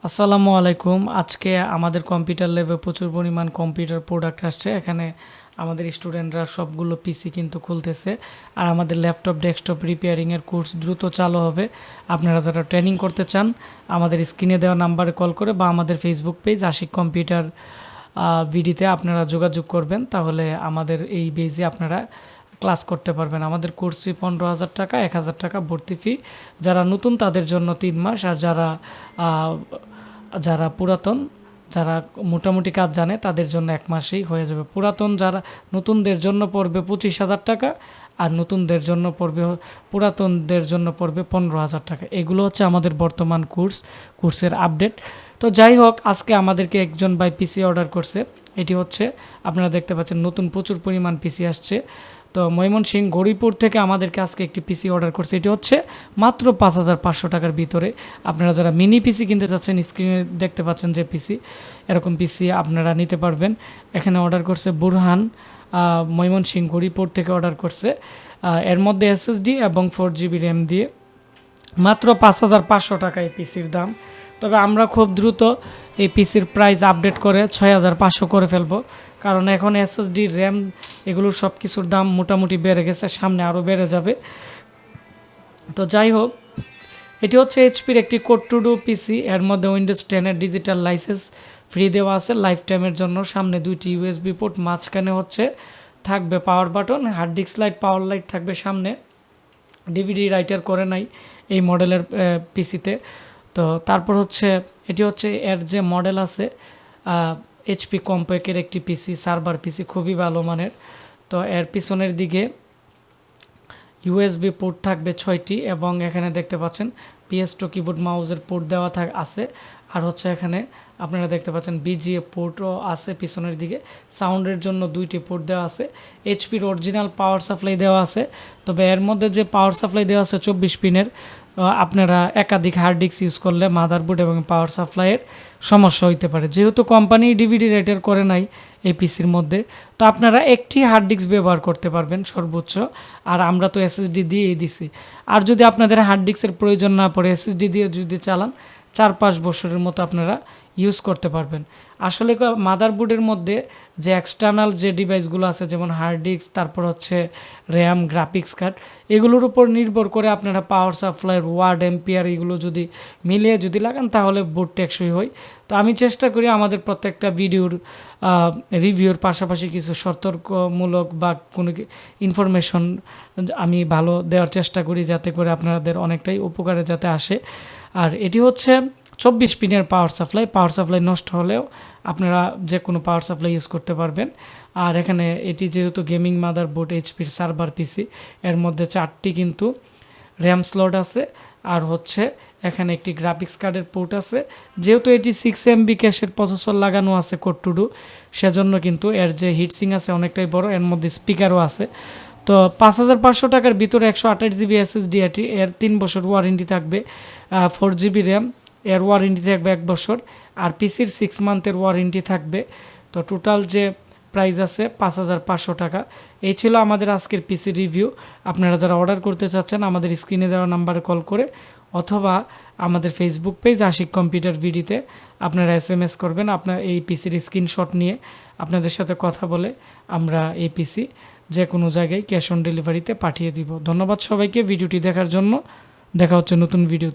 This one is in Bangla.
আসসালামু আলাইকুম। আজকে আমাদের কম্পিউটার ল্যাবে প্রচুর পরিমাণ কম্পিউটার প্রোডাক্ট আসছে। এখানে আমাদের স্টুডেন্টরা সবগুলো পিসি কিন্তু খুলতেছে। আর আমাদের ল্যাপটপ ডেস্কটপ রিপেয়ারিংয়ের কোর্স দ্রুত চালু হবে। আপনারা যারা ট্রেনিং করতে চান আমাদের স্ক্রিনে দেওয়া নাম্বারে কল করে বা আমাদের ফেসবুক পেজ আশিক কম্পিউটার ভিডিতে আপনারা যোগাযোগ করবেন, তাহলে আমাদের এই পেজে আপনারা ক্লাস করতে পারবেন। আমাদের কোর্স ফি 15,000 টাকা, 1,000 টাকা ভর্তি ফি। যারা নতুন তাদের জন্য 3 মাস, আর যারা পুরাতন, যারা মোটামুটি কাজ জানে তাদের জন্য 1 মাসেই হয়ে যাবে। নতুনদের জন্য পড়বে 25,000 টাকা, আর পুরাতনদের জন্য পড়বে 15,000 টাকা। এগুলো হচ্ছে আমাদের বর্তমান কোর্সের আপডেট। তো যাই হোক, আজকে আমাদেরকে একজন ভাই পিসি অর্ডার করছে। এটি হচ্ছে আপনারা দেখতে পাচ্ছেন নতুন প্রচুর পরিমাণ পিসি আসছে। তো ময়মনসিংহ গৌরীপুর থেকে আমাদেরকে আজকে একটি পিসি অর্ডার করছে। এটি হচ্ছে মাত্র 5,500 টাকার ভিতরে। আপনারা যারা মিনি পিসি কিনতে চাচ্ছেন, স্ক্রিনে দেখতে পাচ্ছেন যে পিসি, এরকম পিসি আপনারা নিতে পারবেন। এখানে অর্ডার করছে বুরহান, ময়মনসিংহ গৌরীপুর থেকে অর্ডার করছে। এর মধ্যে SSD এবং 4GB র্যাম দিয়ে মাত্র 5,500 টাকা এই পিসির দাম। তবে আমরা খুব দ্রুত এই পিসির প্রাইস আপডেট করে 6,500 করে ফেলবো, কারণ এখন SSD র্যাম এগুলোর সব কিছুর দাম মোটামুটি বেড়ে গেছে, সামনে আরও বেড়ে যাবে। তো যাই হোক, এটি হচ্ছে এইচপির একটি কোড টু ডু পিসি। এর মধ্যে উইন্ডোজ 10-এর ডিজিটাল লাইসেন্স ফ্রি দেওয়া আছে লাইফ টাইমের জন্য। সামনে 2টি USB পোর্ট, মাঝখানে থাকবে power button, hard disk light, power light থাকবে সামনে। ডিভিডি রাইটার করে নাই এই মডেলের পিসিতে। তো তারপর এটি হচ্ছে এর যে মডেল আছে HP কম্প্যাক্টের একটি পিসি, সার্ভার পিসি, খুবই ভালো মানের। তো এর পিছনের দিকে USB পোর্ট থাকবে 6টি, এবং এখানে দেখতে পাচ্ছেন PS2 কিবোর্ড মাউসের পোর্ট দেওয়া আছে। আর এখানে আপনারা দেখতে পাচ্ছেন BGA পোর্টও আছে পিছনের দিকে। সাউন্ডের জন্য 2টি পোর্ট দেওয়া আছে। HPর অরিজিনাল পাওয়ার সাপ্লাই দেওয়া আছে। তবে এর মধ্যে যে পাওয়ার সাপ্লাই দেওয়া আছে 24 পিনের, আপনারা একাধিক হার্ড ডিস্ক ইউজ করলে মাদারবোর্ড এবং পাওয়ার সাপ্লাইয়ের সমস্যা হইতে পারে। যেহেতু কোম্পানি ডিভিডি রাইটার করে নাই এই পিসির মধ্যে, তো আপনারা একটি হার্ড ডিস্ক ব্যবহার করতে পারবেন সর্বোচ্চ। আর আমরা তো SSD দিয়েই দিছি। আর যদি আপনাদের হার্ড ডিস্কের প্রয়োজন না পড়ে, SSD দিয়ে যদি চালান, 4-5 বছরের মতো আপনারা ইউজ করতে পারবেন। আসলে মাদারবোর্ডের মধ্যে যে এক্সটার্নাল যে ডিভাইসগুলো আছে, যেমন হার্ড ডিস্ক, তারপর র্যাম, গ্রাফিক্স কার্ড, এগুলোর উপর নির্ভর করে আপনারা পাওয়ার সাপ্লাইয়ের ওয়াট, এম্পিয়ার এগুলো যদি মিলিয়ে লাগান, তাহলে বোর্ড টেকসই হয়। তো আমি চেষ্টা করি আমাদের প্রত্যেকটা ভিডিওর রিভিউর পাশাপাশি কিছু সতর্কমূলক বা কোনো ইনফরমেশন আমি ভালো দেওয়ার চেষ্টা করি, যাতে করে আপনাদের অনেকটাই উপকারে যাতে আসে। আর এটি 24 পিনের পাওয়ার সাপ্লাই নষ্ট হলেও আপনারা যে কোনো পাওয়ার সাপ্লাই ইউজ করতে পারবেন। আর এখানে এটি যেহেতু গেমিং মাদারবোর্ড, HPর সার্ভার পিসি, এর মধ্যে 4টি কিন্তু র্যাম স্লট আছে। আর এখানে একটি গ্রাফিক্স কার্ডের পোর্ট আছে। যেহেতু এটি 6MB ক্যাশের প্রসেসর লাগানো আছে কোড টু ডু, সেজন্য কিন্তু এর যে হিটসিং আছে অনেকটাই বড়। এর মধ্যে স্পিকারও আছে। তো 5,500 টাকার ভিতরে 128GB SSD, এর 3 বছর ওয়ারেন্টি থাকবে। 4GB র্যাম, এর ওয়ারেন্টি থাকবে 1 বছর। আর পিসির 6 মান্থের ওয়ারেন্টি থাকবে। তো টোটাল যে প্রাইস আছে 5,500 টাকা। এই ছিল আমাদের আজকের পিসি রিভিউ। আপনারা যারা অর্ডার করতে চাচ্ছেন আমাদের স্ক্রিনে দেওয়া নাম্বারে কল করে, অথবা আমাদের ফেসবুক পেজ আশিক কম্পিউটার ভিডিতে আপনারা SMS করবেন। আপনার এই পিসির স্ক্রিনশট নিয়ে আপনাদের সাথে কথা বলে আমরা এই পিসি যে কোনো জায়গায় ক্যাশ অন ডেলিভারিতে পাঠিয়ে দিব। ধন্যবাদ সবাইকে ভিডিওটি দেখার জন্য। দেখা হচ্ছে নতুন ভিডিওতে।